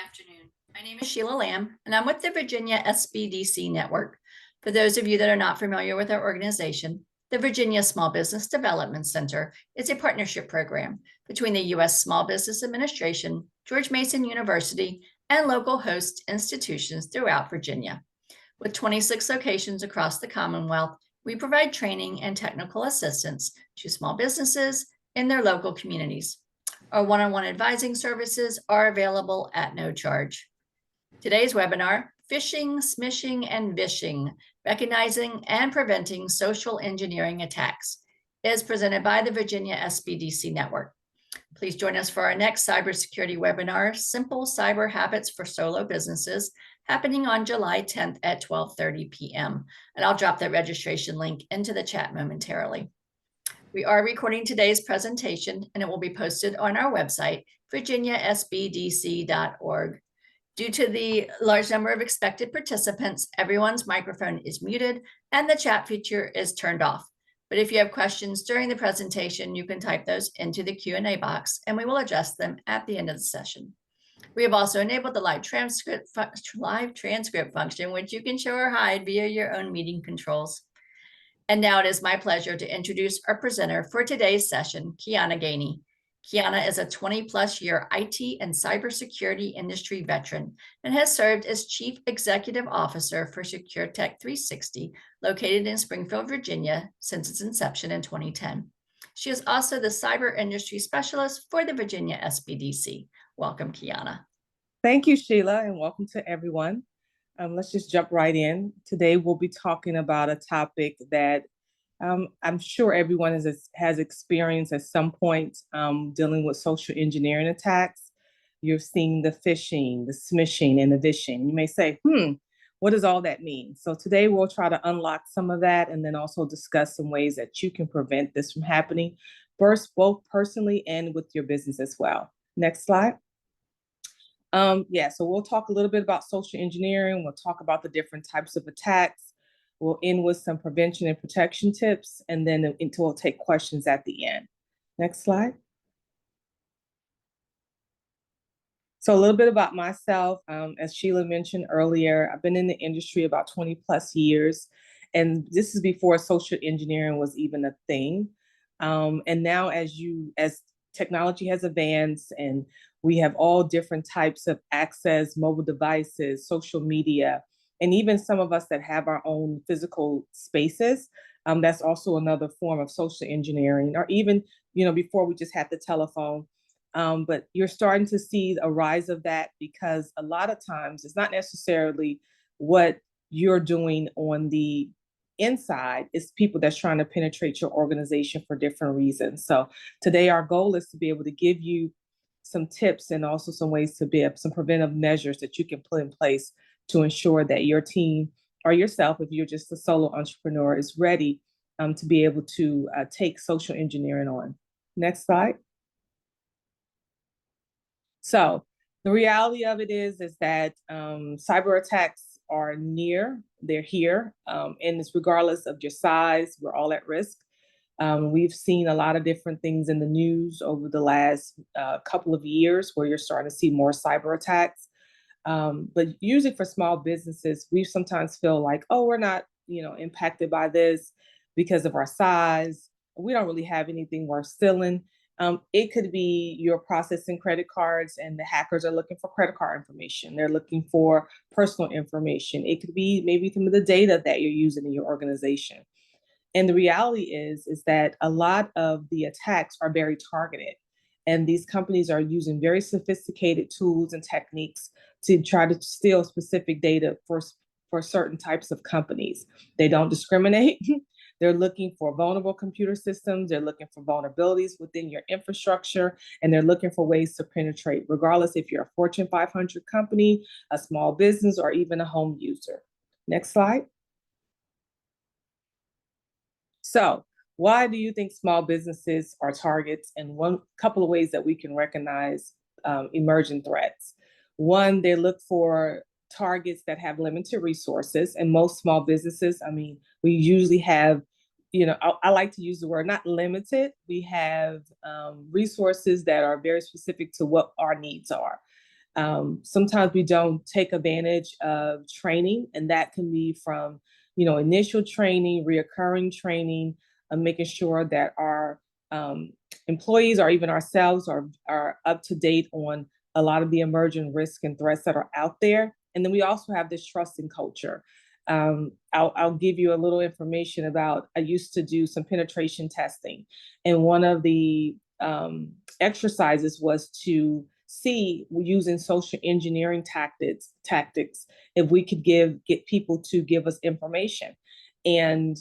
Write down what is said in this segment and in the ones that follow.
Afternoon. My name is Sheila Lamb, and I'm with the Virginia SBDC Network. For those of you that are not familiar with our organization, the Virginia Small Business Development Center is a partnership program between the U.S. Small Business Administration, George Mason University, and local host institutions throughout Virginia. With 26 locations across the Commonwealth, we provide training and technical assistance to small businesses in their local communities. Our one-on-one advising services are available at no charge. Today's webinar, Phishing, Smishing, and Vishing, Recognizing and Preventing Social Engineering Attacks, is presented by the Virginia SBDC Network. Please join us for our next cybersecurity webinar, Simple Cyber Habits for Solo Businesses, happening on July 10th at 12:30 p.m. And I'll drop that registration link into the chat momentarily. We are recording today's presentation, and it will be posted on our website, virginiasbdc.org. Due to the large number of expected participants, everyone's microphone is muted and the chat feature is turned off. But if you have questions during the presentation, you can type those into the Q&A box, and we will address them at the end of the session. We have also enabled the live transcript function, which you can show or hide via your own meeting controls. And now it is my pleasure to introduce our presenter for today's session, Kiana Gainey. Kiana is a 20-plus year IT and cybersecurity industry veteran and has served as Chief Executive Officer for SecureTech 360, located in Springfield, Virginia, since its inception in 2010. She is also the Cyber Industry Specialist for the Virginia SBDC. Welcome, Kiana. Thank you, Sheila, and welcome to everyone. Let's just jump right in. Today, we'll be talking about a topic that I'm sure everyone has experienced at some point dealing with social engineering attacks. You're seeing the phishing, the smishing, and the vishing. You may say, what does all that mean? So today, we'll try to unlock some of that and then also discuss some ways that you can prevent this from happening, first, both personally and with your business as well. Next slide. So we'll talk a little bit about social engineering. We'll talk about the different types of attacks. We'll end with some prevention and protection tips, and then we'll take questions at the end. Next slide. So a little bit about myself. As Sheila mentioned earlier, I've been in the industry about 20 plus years, and this is before social engineering was even a thing. And now as technology has advanced and we have all different types of access, mobile devices, social media, and even some of us that have our own physical spaces. That's also another form of social engineering, or even, before we just had the telephone. But you're starting to see a rise of that because a lot of times it's not necessarily what you're doing on the inside, it's people that's trying to penetrate your organization for different reasons. So today our goal is to be able to give you some tips and also some ways to be some preventive measures that you can put in place to ensure that your team or yourself, if you're just a solo entrepreneur, is ready to be able to take social engineering on. Next slide. So the reality of it is that cyber attacks are near, they're here, and it's regardless of your size, we're all at risk. We've seen a lot of different things in the news over the last couple of years where you're starting to see more cyber attacks. But usually for small businesses, we sometimes feel like, oh, we're not, impacted by this because of our size. We don't really have anything worth stealing. It could be you're processing credit cards and the hackers are looking for credit card information. They're looking for personal information. It could be maybe some of the data that you're using in your organization. And the reality is that a lot of the attacks are very targeted. And these companies are using very sophisticated tools and techniques to try to steal specific data for certain types of companies. They don't discriminate. They're looking for vulnerable computer systems. They're looking for vulnerabilities within your infrastructure, and they're looking for ways to penetrate, regardless if you're a Fortune 500 company, a small business, or even a home user. Next slide. So why do you think small businesses are targets? And one couple of ways that we can recognize emerging threats. One, they look for targets that have limited resources. And most small businesses, we usually have, I like to use the word not limited. We have resources that are very specific to what our needs are. Sometimes we don't take advantage of training, and that can be from, initial training, reoccurring training, making sure that our employees or even ourselves are up to date on a lot of the emerging risks and threats that are out there. And then we also have this trusting culture. I'll give you a little information about, I used to do some penetration testing, and one of the exercises was to see, using social engineering tactics, if we could get people to give us information. And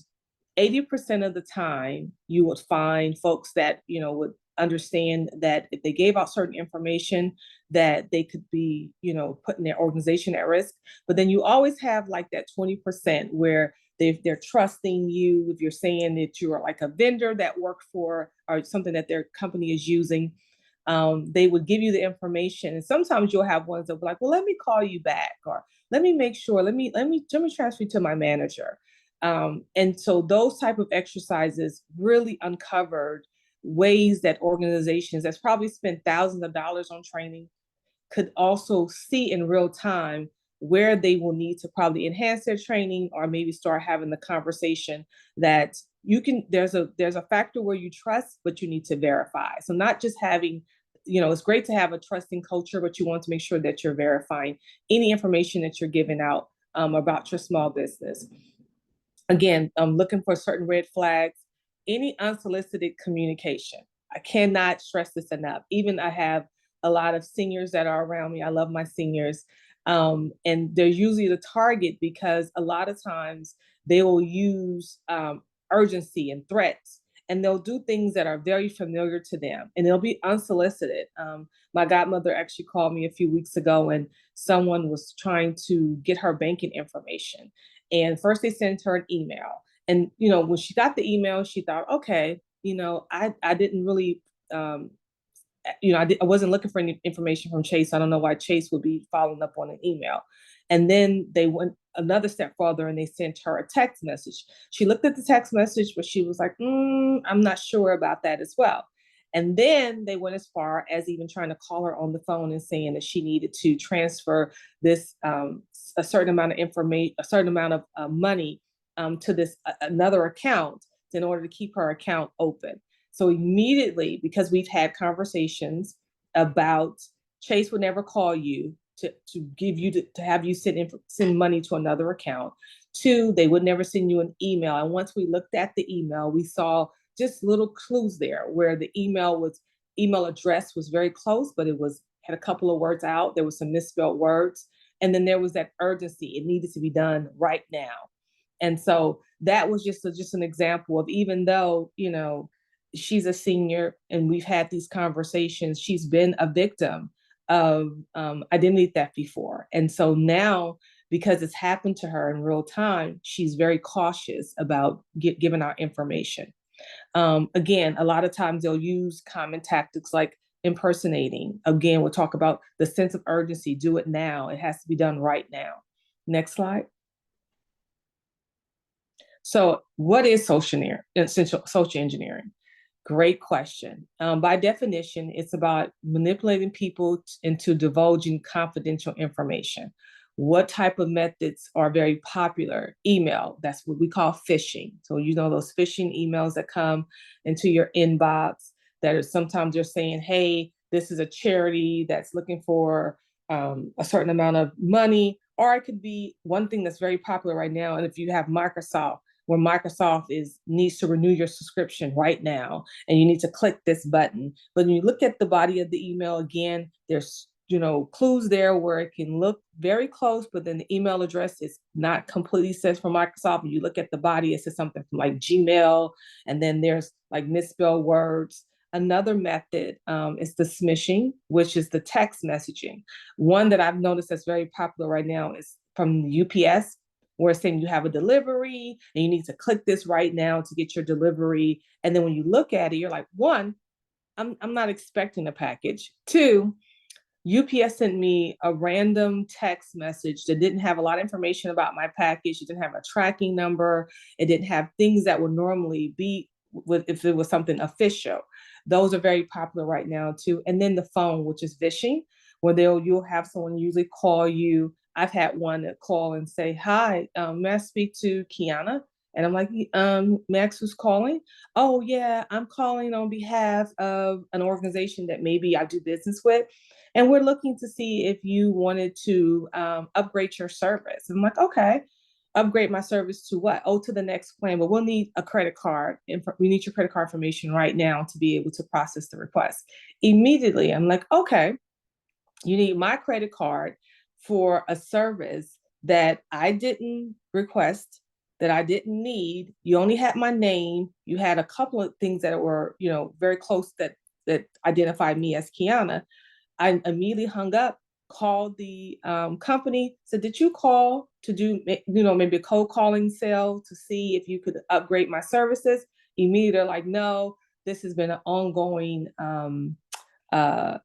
80% of the time, you would find folks that, would understand that if they gave out certain information, that they could be, putting their organization at risk. But then you always have like that 20% where they're trusting you. If you're saying that you are like a vendor that worked for, or something that their company is using, they would give you the information. And sometimes you'll have ones that will be like, well, let me call you back, or let me make sure, let me transfer you to my manager. And so those type of exercises really uncovered ways that organizations that's probably spent thousands of dollars on training could also see in real time where they will need to probably enhance their training, or maybe start having the conversation that there's a factor where you trust, but you need to verify. So not just having, it's great to have a trusting culture, but you want to make sure that you're verifying any information that you're giving out about your small business. Again, I'm looking for certain red flags, any unsolicited communication. I cannot stress this enough. Even I have a lot of seniors that are around me. I love my seniors. And they're usually the target because a lot of times they will use urgency and threats, and they'll do things that are very familiar to them, and they'll be unsolicited. My godmother actually called me a few weeks ago, and someone was trying to get her banking information. And first they sent her an email. And, when she got the email, she thought, okay, I didn't really, I wasn't looking for any information from Chase. I don't know why Chase would be following up on an email. And then they went another step further and they sent her a text message. She looked at the text message, but she was like, I'm not sure about that as well. And then they went as far as even trying to call her on the phone and saying that she needed to transfer this a certain amount of information, a certain amount of money to this another account in order to keep her account open. So immediately, because we've had conversations about Chase would never call you to give you to have you send money to another account. Two, they would never send you an email. And once we looked at the email, we saw just little clues there where the email address was very close, but had a couple of words out. There was some misspelled words. And then there was that urgency. It needed to be done right now. And so that was just an example of, even though, she's a senior and we've had these conversations, she's been a victim of identity theft before. And so now, because it's happened to her in real time, she's very cautious about giving our information. Again, a lot of times they'll use common tactics like impersonating. Again, we'll talk about the sense of urgency. Do it now. It has to be done right now. Next slide. So what is social engineering? Great question. By definition, it's about manipulating people into divulging confidential information. What type of methods are very popular? Email, that's what we call phishing. So those phishing emails that come into your inbox that are sometimes they're saying, hey, this is a charity that's looking for a certain amount of money. Or it could be one thing that's very popular right now. And if you have Microsoft, where Microsoft needs to renew your subscription right now, and you need to click this button. But when you look at the body of the email, again, there's clues there where it can look very close, but then the email address is not completely says from Microsoft. And you look at the body, it says something from like Gmail, and then there's like misspelled words. Another method is the smishing, which is the text messaging. One that I've noticed that's very popular right now is from UPS, where it's saying you have a delivery and you need to click this right now to get your delivery. And then when you look at it, you're like, one, I'm not expecting a package. Two, UPS sent me a random text message that didn't have a lot of information about my package. It didn't have a tracking number. It didn't have things that would normally be if it was something official. Those are very popular right now too. And then the phone, which is Vishing, where you'll have someone usually call you. I've had one that call and say, "Hi, may I speak to Kiana?" And I'm like, Max, who's calling? Oh, yeah, I'm calling on behalf of an organization that maybe I do business with. And we're looking to see if you wanted to upgrade your service. I'm like, okay, upgrade my service to what? Oh, to the next plan. But we'll need a credit card. We need your credit card information right now to be able to process the request. Immediately, I'm like, okay, you need my credit card for a service that I didn't request, that I didn't need. You only had my name. You had a couple of things that were, very close that identified me as Kiana. I immediately hung up, called the company, said, "Did you call to do, maybe a cold calling sale to see if you could upgrade my services?" Immediately, they're like, "No, this has been an ongoing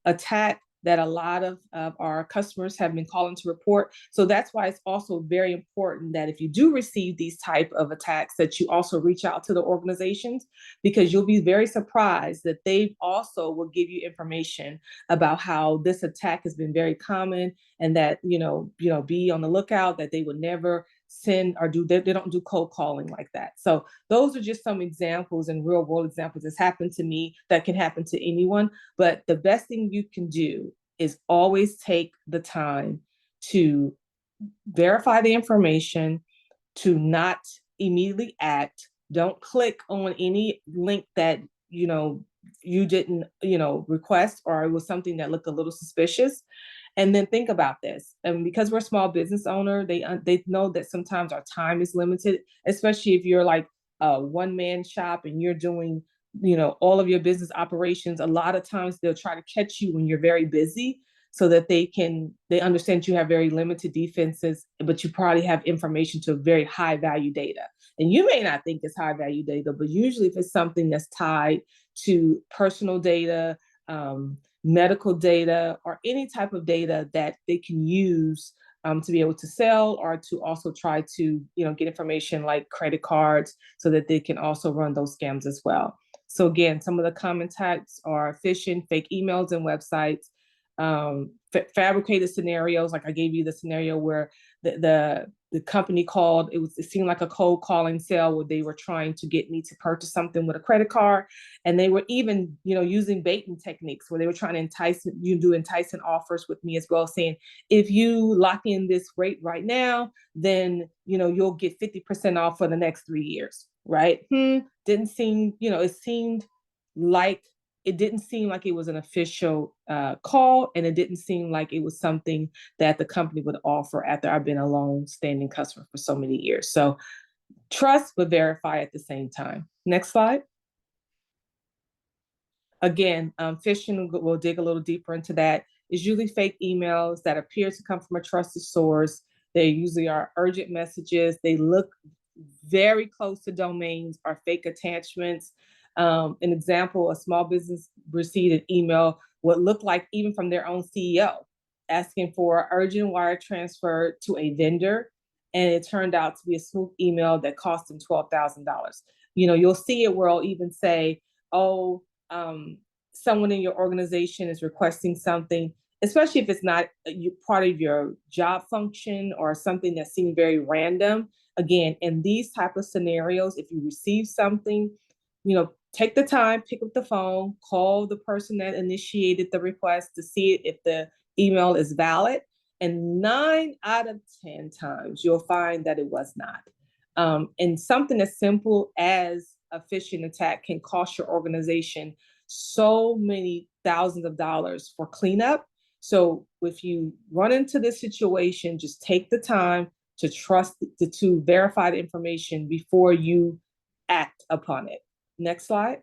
attack that a lot of our customers have been calling to report." So that's why it's also very important that if you do receive these type of attacks, that you also reach out to the organizations, because you'll be very surprised that they also will give you information about how this attack has been very common, and that, be on the lookout, that they would never send or they don't do cold calling like that. So those are just some examples, and real world examples that's happened to me, that can happen to anyone. But the best thing you can do is always take the time to verify the information, to not immediately act. Don't click on any link that you didn't request, or it was something that looked a little suspicious. And then think about this. And because we're a small business owner, they know that sometimes our time is limited, especially if you're like a one-man shop and you're doing all of your business operations. A lot of times they'll try to catch you when you're very busy, so that they understand you have very limited defenses, but you probably have information to very high value data. And you may not think it's high value data, but usually if it's something that's tied to personal data, medical data, or any type of data that they can use to be able to sell, or to also try to get information like credit cards, so that they can also run those scams as well. So again, some of the common types are phishing, fake emails and websites, fabricated scenarios. Like I gave you the scenario where the company called. It seemed like a cold calling sale where they were trying to get me to purchase something with a credit card, and they were even using baiting techniques where they were trying to do enticing offers with me as well, saying, if you lock in this rate right now, then you'll get 50% off for the next 3 years. Right? Didn't seem, it didn't seem like it was an official call, and it didn't seem like it was something that the company would offer after I've been a long-standing customer for so many years. So trust but verify at the same time. Next slide. Again, phishing, we'll dig a little deeper into that. It's usually fake emails that appear to come from a trusted source. They usually are urgent messages. They look very close to domains, or fake attachments. An example, a small business received an email, what looked like even from their own CEO, asking for an urgent wire transfer to a vendor. And it turned out to be a smooth email that cost them $12,000. You'll see it where I'll even say, oh, someone in your organization is requesting something, especially if it's not part of your job function or something that seemed very random. Again, in these type of scenarios, if you receive something, take the time, pick up the phone, call the person that initiated the request to see if the email is valid. And 9 out of 10 times, you'll find that it was not. And something as simple as a phishing attack can cost your organization so many thousands of dollars for cleanup. So if you run into this situation, just take the time to to verify the information before you act upon it. Next slide.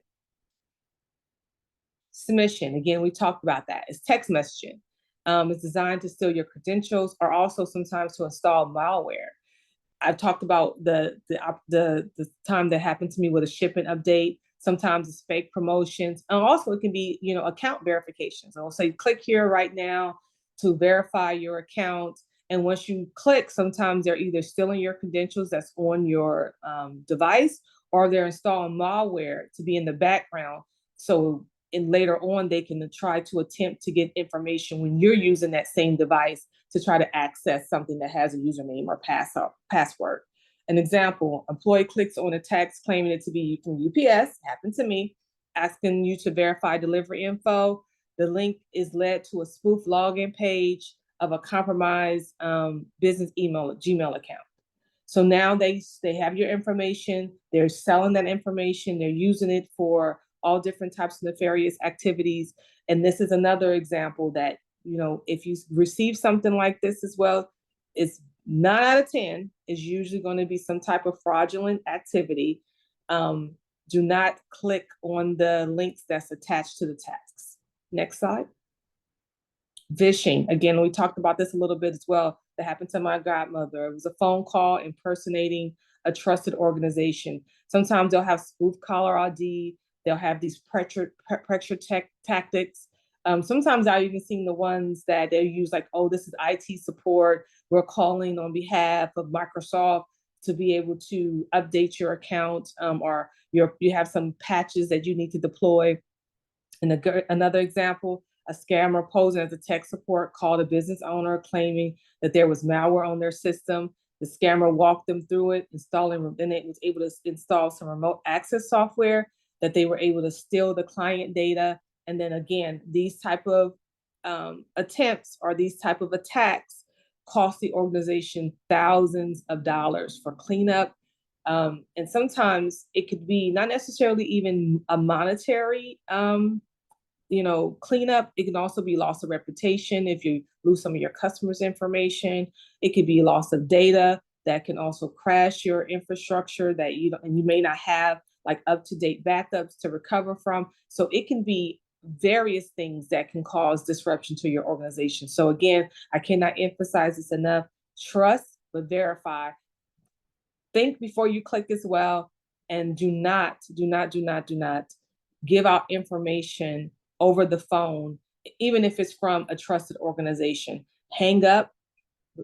Smishing. Again, we talked about that. It's text messaging. It's designed to steal your credentials, or also sometimes to install malware. I've talked about the time that happened to me with a shipping update. Sometimes it's fake promotions. And also it can be, account verifications. I'll say, click here right now to verify your account. And once you click, sometimes they're either stealing your credentials that's on your device, or they're installing malware to be in the background. So and later on, they can try to attempt to get information when you're using that same device to try to access something that has a username or password. An example, employee clicks on a text claiming it to be from UPS, happened to me, asking you to verify delivery info. The link is led to a spoof login page of a compromised business email, Gmail account. So now they have your information, they're selling that information, they're using it for all different types of nefarious activities. And this is another example that, you know, if you receive something like this as well, it's 9 out of 10 is usually going to be some type of fraudulent activity. Do not click on the links that's attached to the text. Next slide. Vishing, again, we talked about this a little bit as well. That happened to my godmother. It was a phone call impersonating a trusted organization. Sometimes they'll have spoof caller ID. They'll have these pressure tactics. Sometimes I've even seen the ones that they use like, oh, this is IT support. We're calling on behalf of Microsoft to be able to update your account, or you have some patches that you need to deploy. And another example, a scammer posing as a tech support called a business owner claiming that there was malware on their system. The scammer walked them through it, then it was able to install some remote access software that they were able to steal the client data. And then again, these type of attempts or these type of attacks cost the organization thousands of dollars for cleanup. And sometimes it could be not necessarily even a monetary cleanup. It can also be loss of reputation if you lose some of your customers' information. It could be loss of data that can also crash your infrastructure that you may not have like up-to-date backups to recover from. So it can be various things that can cause disruption to your organization. So again, I cannot emphasize this enough. Trust, but verify. Think before you click as well. And do not give out information over the phone, even if it's from a trusted organization. Hang up,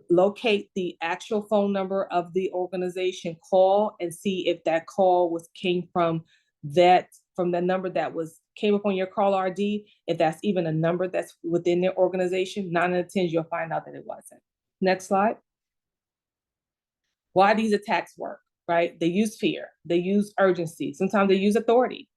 locate the actual phone number of the organization, call and see if that call came from the number that came up on your call ID. If that's even a number that's within their organization, 9 out of 10, you'll find out that it wasn't. Next slide. Why these attacks work, right? They use fear, they use urgency, sometimes they use authority.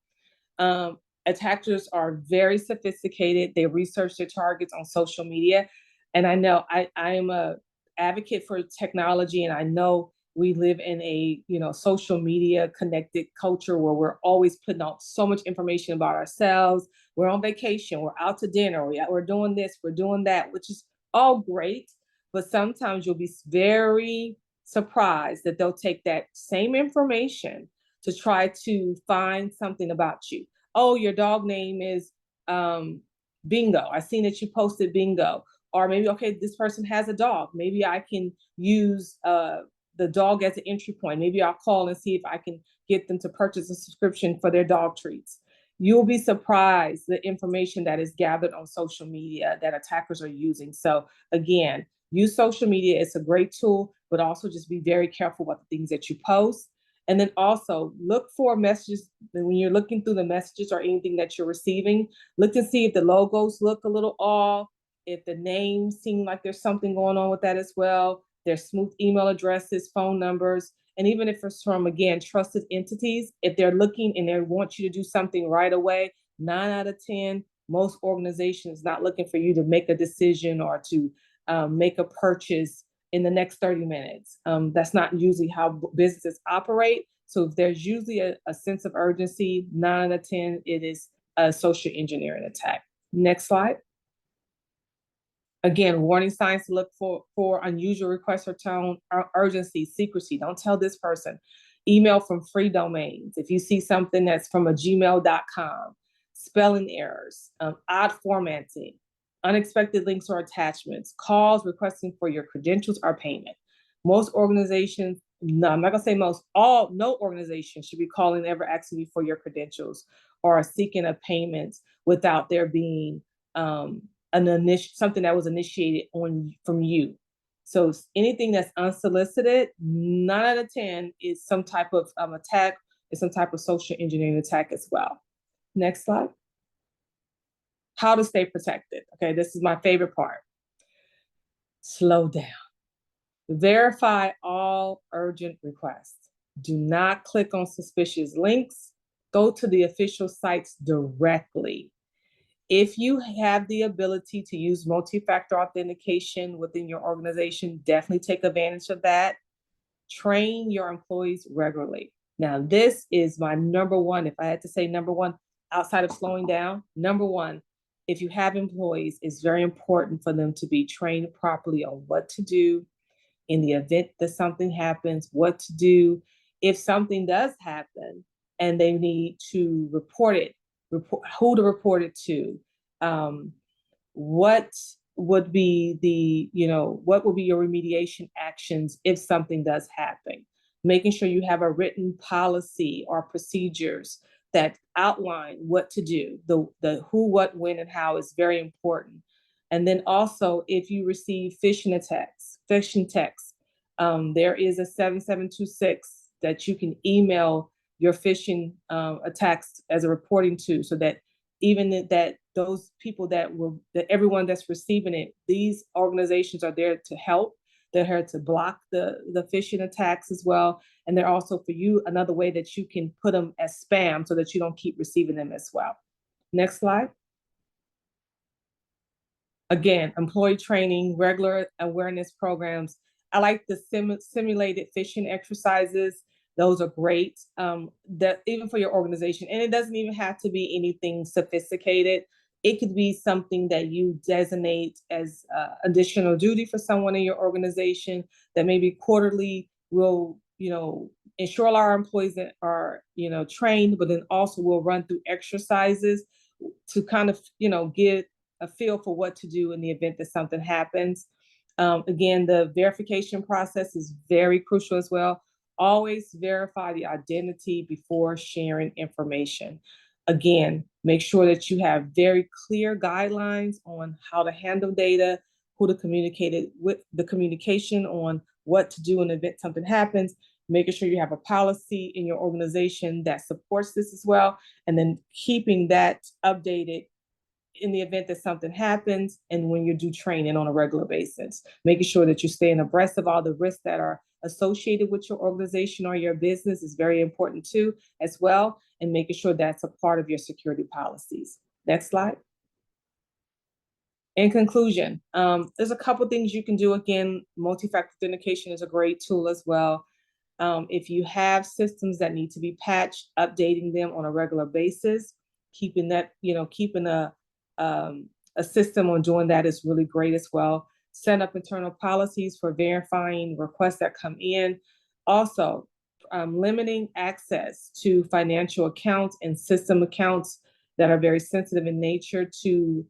Attackers are very sophisticated. They research their targets on social media. And I know I am a advocate for technology, and I know we live in a social media connected culture where we're always putting out so much information about ourselves. We're on vacation, we're out to dinner, we're doing this, we're doing that, which is all great. But sometimes you'll be very surprised that they'll take that same information to try to find something about you. Oh, your dog name is Bingo. I seen that you posted Bingo. Or maybe, okay, this person has a dog. Maybe I can use the dog as an entry point. Maybe I'll call and see if I can get them to purchase a subscription for their dog treats. You'll be surprised the information that is gathered on social media that attackers are using. So again, use social media. It's a great tool, but also just be very careful about the things that you post. And then also look for messages when you're looking through the messages or anything that you're receiving. Look and see if the logos look a little off, if the names seem like there's something going on with that as well. There's smooth email addresses, phone numbers, and even if it's from, again, trusted entities, if they're looking and they want you to do something right away, 9 out of 10, most organizations not looking for you to make a decision or to make a purchase in the next 30 minutes. That's not usually how businesses operate. So if there's usually a sense of urgency, 9 out of 10, it is a social engineering attack. Next slide. Again, warning signs to look for unusual requests or tone, urgency, secrecy. Don't tell this person. Email from free domains. If you see something that's from a gmail.com, spelling errors, odd formatting, unexpected links or attachments, calls requesting for your credentials or payment. Most organizations, no, I'm not gonna say most, no organization should be calling ever asking you for your credentials or seeking a payment without there being something that was initiated from you. So anything that's unsolicited, 9 out of 10 is some type of attack, is some type of social engineering attack as well. Next slide. how to stay protected. Okay, this is my favorite part. Slow down. Verify all urgent requests. Do not click on suspicious links. Go to the official sites directly. If you have the ability to use multi-factor authentication within your organization, definitely take advantage of that. Train your employees regularly. Now, this is my number one. If I had to say number one, outside of slowing down, number one, if you have employees, it's very important for them to be trained properly on what to do in the event that something happens, what to do if something does happen and they need to report it, who to report it to, what would be what would be your remediation actions if something does happen. Making sure you have a written policy or procedures that outline what to do, the who, what, when, and how is very important. And then also, if you receive phishing texts, there is a 7726 that you can email your phishing attacks as a reporting to, so that even that those people that everyone that's receiving it, these organizations are there to help. They're here to block the phishing attacks as well. And they're also for you another way that you can put them as spam so that you don't keep receiving them as well. Next slide. Again, employee training, regular awareness programs. I like the simulated phishing exercises. Those are great, that even for your organization. And it doesn't even have to be anything sophisticated. It could be something that you designate as additional duty for someone in your organization that maybe quarterly will, ensure our employees that are, trained, but then also will run through exercises to kind of, get a feel for what to do in the event that something happens. Again, the verification process is very crucial as well. Always verify the identity before sharing information. Again, make sure that you have very clear guidelines on how to handle data, who to communicate it with, the communication on what to do in the event something happens, making sure you have a policy in your organization that supports this as well, and then keeping that updated in the event that something happens and when you do training on a regular basis, making sure that you're staying abreast of all the risks that are associated with your organization or your business is very important too, as well, and making sure that's a part of your security policies. Next slide. In conclusion, there's a couple things you can do. Again, multi-factor authentication is a great tool as well. If you have systems that need to be patched, updating them on a regular basis, keeping a system on doing that is really great as well. Set up internal policies for verifying requests that come in. Also, limiting access to financial accounts and system accounts that are very sensitive in nature to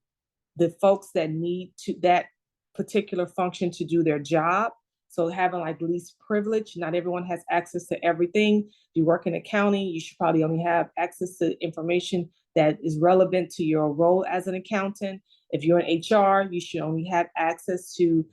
the folks that need to that particular function to do their job. So having like least privilege, not everyone has access to everything. If you work in accounting, you should probably only have access to information that is relevant to your role as an accountant. If you're in HR, you should only have access to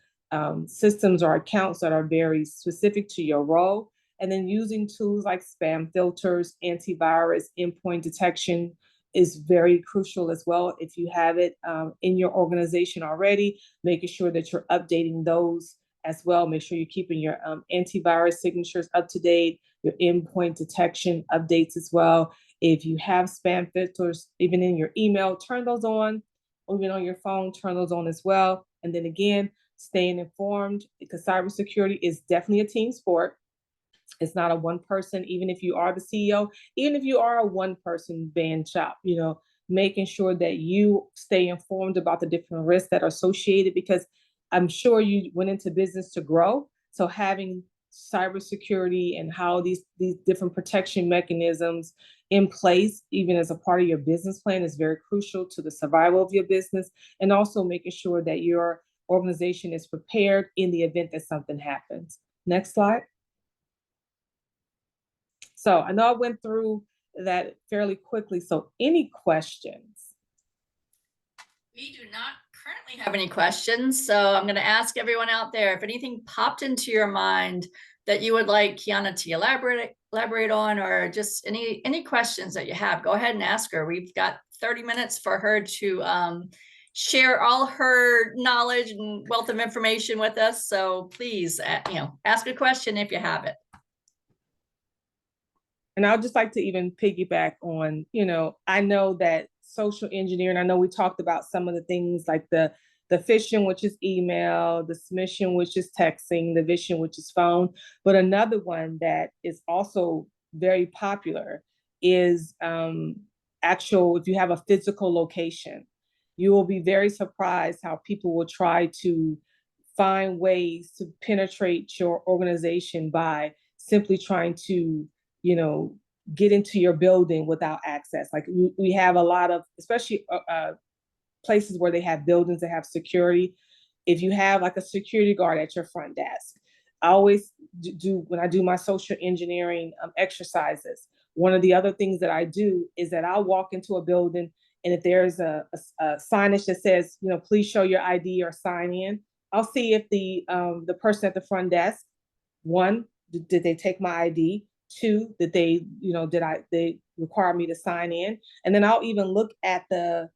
systems or accounts that are very specific to your role. And then using tools like spam filters, antivirus, endpoint detection is very crucial as well. If you have it in your organization already, making sure that you're updating those as well. Make sure you're keeping your antivirus signatures up to date, your endpoint detection updates as well. If you have spam filters, even in your email, turn those on. Even on your phone, turn those on as well. And then again, staying informed, because cybersecurity is definitely a team sport. It's not a one person, even if you are the CEO, even if you are a one person band shop, making sure that you stay informed about the different risks that are associated, because I'm sure you went into business to grow. So having cybersecurity and how these different protection mechanisms in place, even as a part of your business plan, is very crucial to the survival of your business, and also making sure that your organization is prepared in the event that something happens. Next slide. So I know I went through that fairly quickly. So any questions? We do not currently have any questions. So I'm going to ask everyone out there, if anything popped into your mind that you would like Kiana to elaborate on, or just any questions that you have, go ahead and ask her. We've got 30 minutes for her to share all her knowledge and wealth of information with us. So please, ask a question if you have it. And I'd just like to even piggyback on, I know that social engineering, I know we talked about some of the things like the phishing, which is email, the smishing, which is texting, the vishing, which is phone. But another one that is also very popular is if you have a physical location, you will be very surprised how people will try to find ways to penetrate your organization by simply trying to, get into your building without access. Like we have a lot of, especially places where they have buildings that have security. If you have like a security guard at your front desk, I always do when I do my social engineering exercises. One of the other things that I do is that I'll walk into a building, and if there's a signage that says, please show your ID or sign in, I'll see if the person at the front desk, one, did they take my ID? Two, did they, they require me to sign in? And then I'll even look at the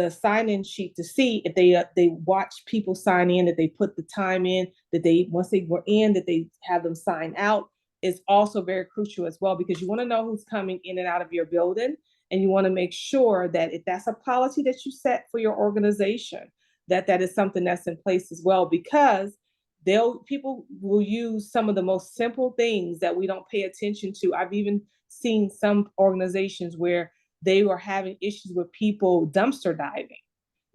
sign-in sheet to see if they watch people sign in, that they put the time in, that they, once they were in, that they have them sign out. Is also very crucial as well, because you want to know who's coming in and out of your building, and you want to make sure that if that's a policy that you set for your organization, that is something that's in place as well, because people will use some of the most simple things that we don't pay attention to. I've even seen some organizations where they were having issues with people dumpster diving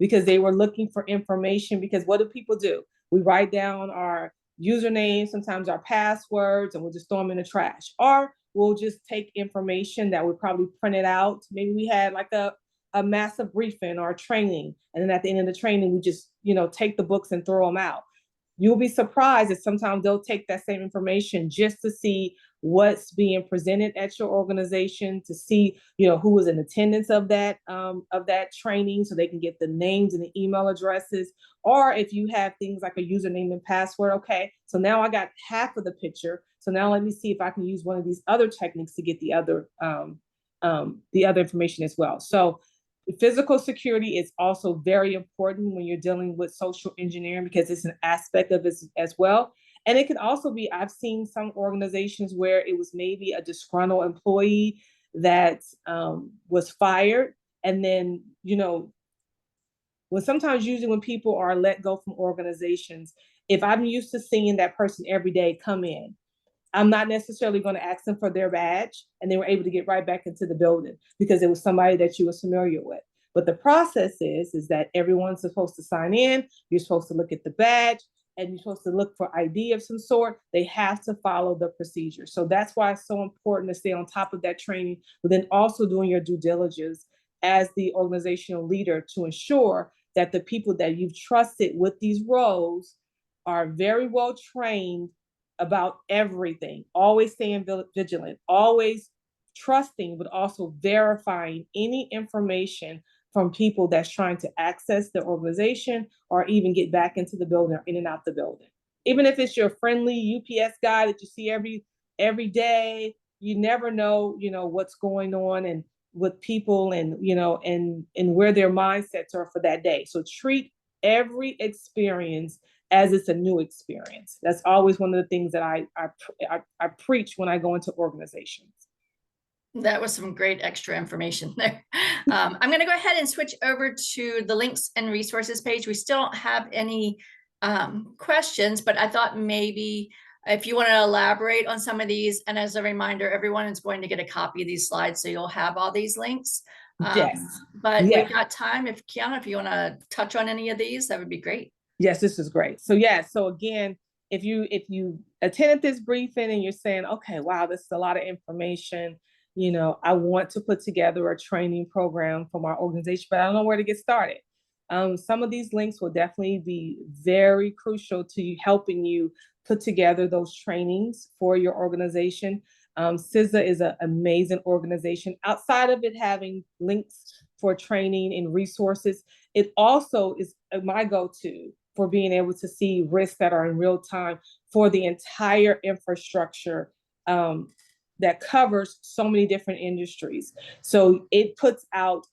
because they were looking for information. Because what do people do? We write down our usernames, sometimes our passwords, and we'll just throw them in the trash. Or we'll just take information that we probably printed out. Maybe we had like a massive briefing or a training, and then at the end of the training, we just, take the books and throw them out. You'll be surprised that sometimes they'll take that same information just to see what's being presented at your organization, to see, who was in attendance of that training, so they can get the names and the email addresses. Or if you have things like a username and password, okay, so now I got half of the picture. So now let me see if I can use one of these other techniques to get the other information as well. So physical security is also very important when you're dealing with social engineering, because it's an aspect of it as well. And it can also be, I've seen some organizations where it was maybe a disgruntled employee that was fired. And then, usually when people are let go from organizations, if I'm used to seeing that person every day come in, I'm not necessarily going to ask them for their badge, and they were able to get right back into the building because it was somebody that you were familiar with. But the process is that everyone's supposed to sign in. You're supposed to look at the badge, and you're supposed to look for ID of some sort. They have to follow the procedure. So that's why it's so important to stay on top of that training, but then also doing your due diligence as the organizational leader to ensure that the people that you've trusted with these roles are very well trained about everything, always staying vigilant, always trusting, but also verifying any information from people that's trying to access the organization or even get back into the building or in and out the building. Even if it's your friendly UPS guy that you see every day, you never know, what's going on and with people, and and where their mindsets are for that day. So treat every experience as it's a new experience. That's always one of the things that I preach when I go into organizations. That was some great extra information there. I'm going to go ahead and switch over to the links and resources page. We still don't have any questions, but I thought maybe if you want to elaborate on some of these, and as a reminder, everyone is going to get a copy of these slides, so you'll have all these links. Yes. But yes. we've got time. If Kiana, if you want to touch on any of these, that would be great. Yes, this is great. So so again, if you attended this briefing and you're saying, okay, wow, this is a lot of information, I want to put together a training program for my organization, but I don't know where to get started. Some of these links will definitely be very crucial to helping you put together those trainings for your organization. CISA is an amazing organization. Outside of it having links for training and resources, it also is my go-to for being able to see risks that are in real time for the entire infrastructure that covers so many different industries. So it puts out,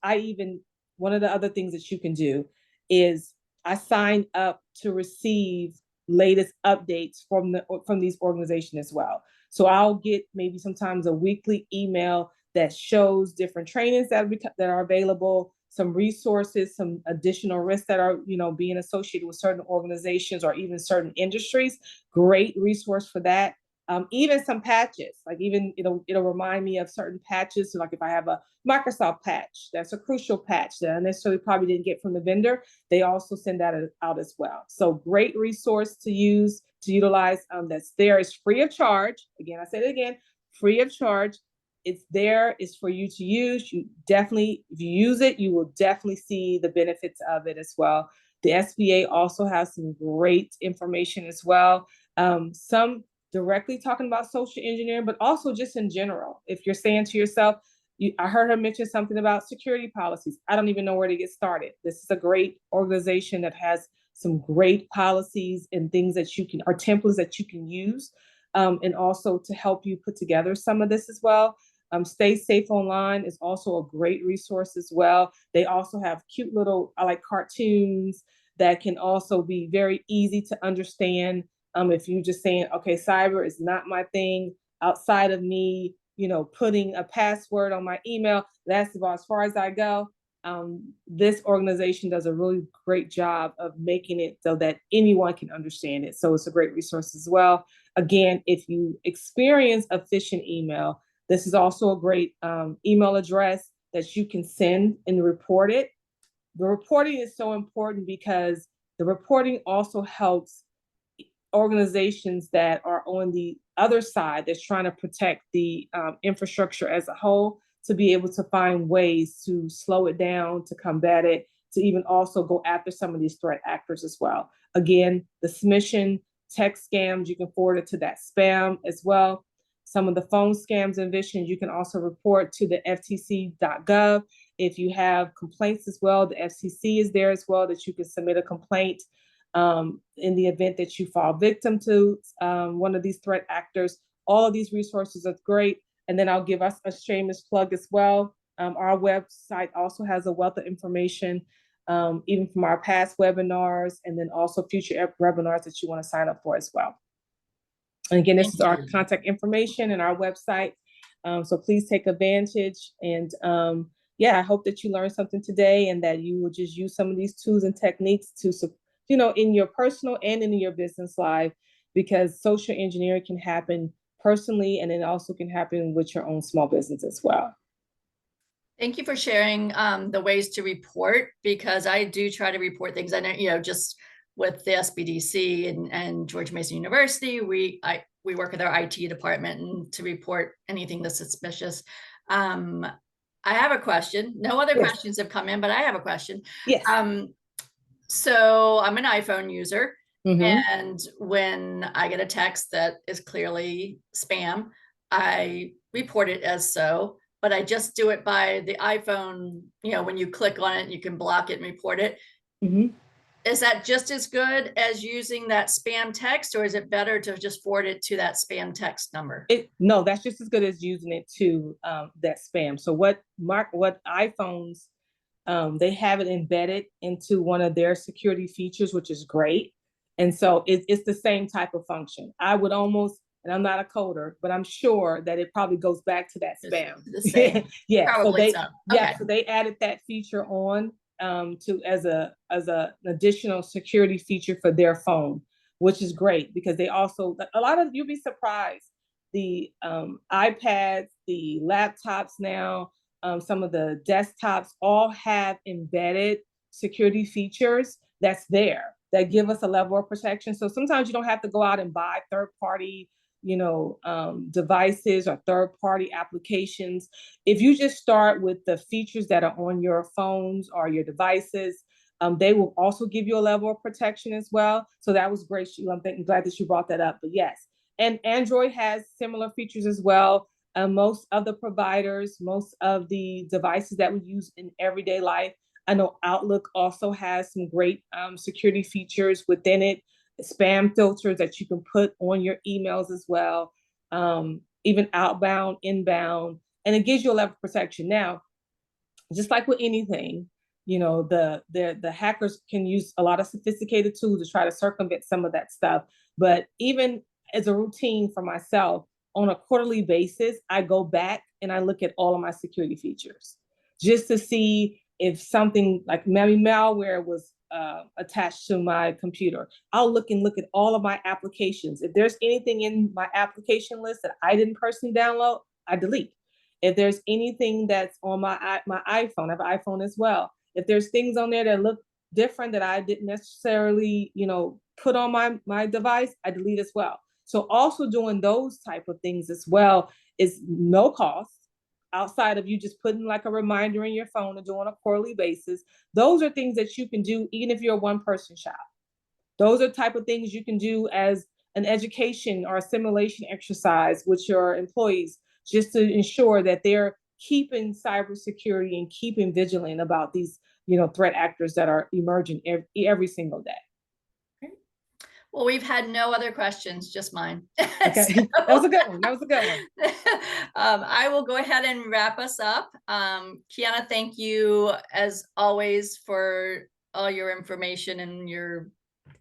one of the other things that you can do is I signed up to receive latest updates from these organizations as well. So I'll get maybe sometimes a weekly email that shows different trainings that are available, some resources, some additional risks that are, being associated with certain organizations or even certain industries. Great resource for that. Even some patches, like even it'll remind me of certain patches. So like if I have a Microsoft patch, that's a crucial patch that I necessarily probably didn't get from the vendor, they also send that out as well. So great resource to utilize. That's there. It's free of charge. Again, I said it again, free of charge. It's there. It's for you to use. You definitely, if you use it, you will definitely see the benefits of it as well. The SBA also has some great information as well. Some directly talking about social engineering, but also just in general. If you're saying to yourself, I heard her mention something about security policies. I don't even know where to get started. This is a great organization that has some great policies and things that or templates that you can use, and also to help you put together some of this as well. Stay Safe Online is also a great resource as well. They also have cute little, I like cartoons that can also be very easy to understand. If you're just saying, okay, cyber is not my thing, outside of me, putting a password on my email, that's about as far as I go. This organization does a really great job of making it so that anyone can understand it. So it's a great resource as well. Again, if you experience a phishing email, this is also a great email address that you can send and report it. The reporting is so important because the reporting also helps organizations that are on the other side that's trying to protect the infrastructure as a whole to be able to find ways to slow it down, to combat it, to even also go after some of these threat actors as well. Again, the Smishing text scams, you can forward it to that spam as well. Some of the phone scams and Vishing, you can also report to the ftc.gov. If you have complaints as well, the FCC is there as well that you can submit a complaint in the event that you fall victim to one of these threat actors. All of these resources are great. And then I'll give us a shameless plug as well. Our website also has a wealth of information, even from our past webinars, and then also future webinars that you want to sign up for as well. And again, this is our contact information and our website. So please take advantage. And I hope that you learned something today and that you will just use some of these tools and techniques to in your personal and in your business life, because social engineering can happen personally, and it also can happen with your own small business as well. Thank you for sharing the ways to report, because I do try to report things. I know, just with the SBDC and George Mason University, we work with our IT department and to report anything that's suspicious. I have a question. No other questions have come in, but I have a question. Yes. So I'm an iPhone user, and when I get a text that is clearly spam, I report it as so, but I just do it by the iPhone. When you click on it, you can block it and report it. Is that just as good as using that spam text, or is it better to just forward it to that spam text number? No, that's just as good as using it to that spam. So what iPhones, they have it embedded into one of their security features, which is great. And so it's the same type of function. I would almost, and I'm not a coder, but I'm sure that it probably goes back to that spam. The same. Probably so. Okay. So they added that feature on as an additional security feature for their phone, which is great, because they also, you'll be surprised, the iPads, the laptops now, some of the desktops all have embedded security features that's there that give us a level of protection. So sometimes you don't have to go out and buy third-party devices or third-party applications. If you just start with the features that are on your phones or your devices, they will also give you a level of protection as well. So that was great, Sheila. I'm glad that you brought that up. But yes, and Android has similar features as well. Most of the providers, most of the devices that we use in everyday life, I know Outlook also has some great security features within it, spam filters that you can put on your emails as well. even outbound, inbound, and it gives you a level of protection. Now, just like with anything, you know, the hackers can use a lot of sophisticated tools to try to circumvent some of that stuff. But even as a routine for myself, on a quarterly basis, I go back and I look at all of my security features just to see if something like maybe malware was attached to my computer. I'll look at all of my applications. If there's anything in my application list that I didn't personally download, I delete. If there's anything that's on my iPhone, I have an iPhone as well. If there's things on there that look different that I didn't necessarily, you know, put on my device, I delete as well. So also doing those type of things as well is no cost outside of you just putting like a reminder in your phone and doing a quarterly basis. Those are things that you can do even if you're a one-person shop. Those are type of things you can do as an education or a simulation exercise with your employees, just to ensure that they're keeping cybersecurity and keeping vigilant about these, you know, threat actors that are emerging every single day. Well, we've had no other questions, just mine. Okay, that was a good one. That was a good one. I will go ahead and wrap us up. Kiana, thank you as always for all your information and your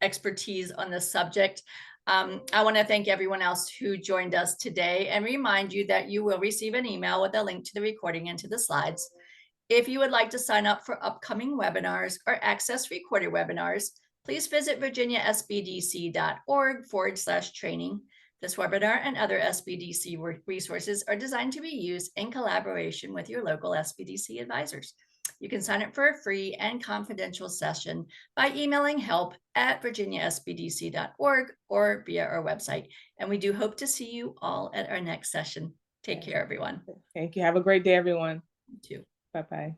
expertise on this subject. I want to thank everyone else who joined us today and remind you that you will receive an email with a link to the recording and to the slides. If you would like to sign up for upcoming webinars or access recorded webinars, please visit virginiasbdc.org/training. This webinar and other SBDC resources are designed to be used in collaboration with your local SBDC advisors. You can sign up for a free and confidential session by emailing help@virginiasbdc.org or via our website. And we do hope to see you all at our next session. Take care, everyone. Thank you. Have a great day, everyone. You too. Bye-bye.